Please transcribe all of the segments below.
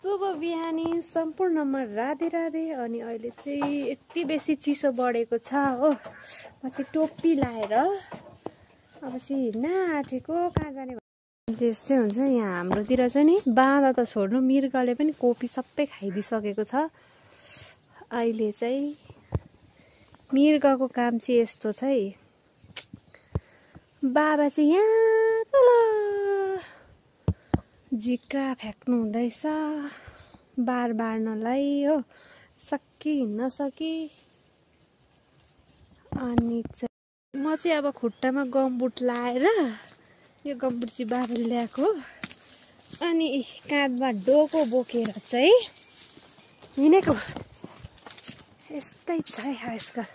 शुभ बिहानी सम्पूर्णमा राधे राधे। अनि अहिले चाहिँ यति बेसी चिसो बढेको छ हो। म चाहिँ टोपी लाएर अब चाहिँ हिँड्न आँटेको। कहाँ जाने यस्तै हुन्छ यहाँ हाम्रोतिर चाहिँ नि। बाँधा त छोड्नु, मृगले पनि कोपी सबै खाइदिइसकेको छ। अहिले चाहिँ मृगको काम चाहिँ यस्तो छ है। बाबा चाहिँ यहाँ तल जिक्रा फ्याक्नु हुँदैछ बार बार्नलाई हो। सकि हिँड्न सकि। अनि म चाहिँ अब खुट्टामा गमबुट लाएर, यो गमबुट चाहिँ बाबाले ल्याएको, अनि काँधमा डोको बोकेर चाहिँ हिँडेको। यस्तै छ आजकल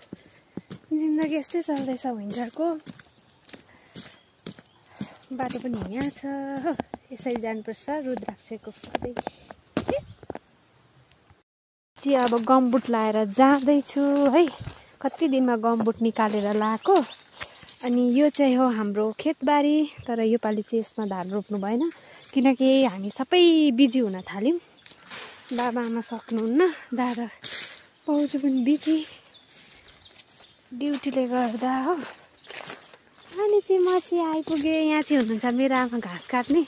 जिन्दगी, यस्तै चल्दैछ विन्टरको। बाटो पनि यहाँ छ हो। यसरी जानुपर्छ रुद्राक्षको फदै। चाहिँ अब गमबुट लाएर जाँदैछु है। कति दिनमा गमबुट निकालेर लाएको। अनि यो चाहिँ हो हाम्रो खेतबारी। तर योपालि चाहिँ यसमा धान रोप्नु भएन, किनकि हामी सबै बिजी हुन थाल्यौँ। बाबा आमा सक्नुहुन्न, दादा पाउजू पनि बिजी ड्युटीले गर्दा हो। अनि चाहिँ म चाहिँ आइपुगेँ। यहाँ चाहिँ हुनुहुन्छ मेरो आमा घाँस काट्ने।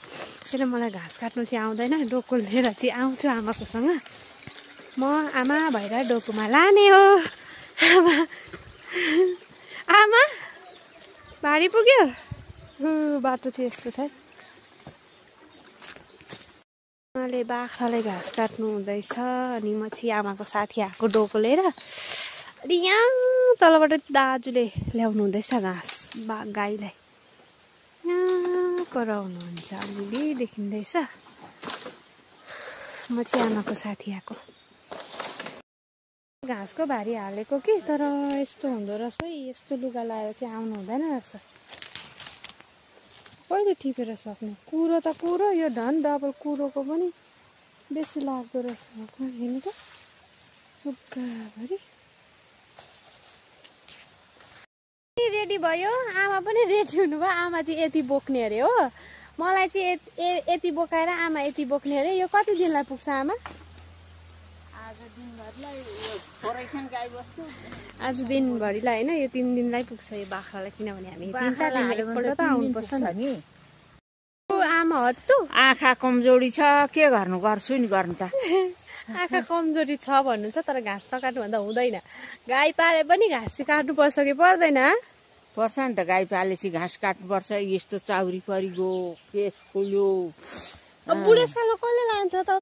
तर मलाई घाँस काट्नु चाहिँ आउँदैन, डोको लिएर चाहिँ आउँछु आमाकोसँग। म आमा भएर डोकोमा लाने हो। आमा भारी पुग्यो। बाटो चाहिँ यस्तो छ। आमाले बाख्रालाई घाँस काट्नु हुँदैछ। अनि म चाहिँ आमाको साथी आएको डोको लिएर। अनि यहाँ तलबाट दाजुले ल्याउनु हुँदैछ घाँस गाईलाई। यहाँ कराउनुहुन्छ, अलिअलि देखिँदैछ। म चाहिँ आमाको साथी आएको। घाँसको भारी हालेको कि, तर यस्तो हुँदो रहेछ है। यस्तो लुगा लगाएर चाहिँ आउनु हुँदैन रहेछ। कहिले टिपेर सक्ने। कुरो त कुरो, यो झन् डबल कुरोको पनि बेसी लाग्दो रहेछ। हेर्नु त लुगाभरि। रेडी भयो, आमा पनि रेडी हुनुभयो। आमा चाहिँ यति बोक्ने अरे हो। मलाई चाहिँ यति बोकाएर आमा यति बोक्ने अरे। यो कति दिनलाई पुग्छ आमा? आज दिनभरिलाई होइन, यो 3 दिनलाई पुग्छ यो बाख्रालाई। किनभने हामी 3-4 दिनमा एकपल्ट त आउनुपर्छ नि। आमा हो त आँखा कमजोरी छ, के गर्नु, गर्छु नि गर्नु त। आँखा कमजोरी छ भन्नु छ, तर घाँस त काट्नु भन्दा हुँदैन। गाई पाले पनि घाँस काट्नु पर्छ कि पर्दैन? पर्छ नि त, गाई पालेपछि घाँस काट्नुपर्छ। यस्तो चाउरी परिगयो, केस खुल्यो। अब बुढेसकालमा कसले लान्छ त?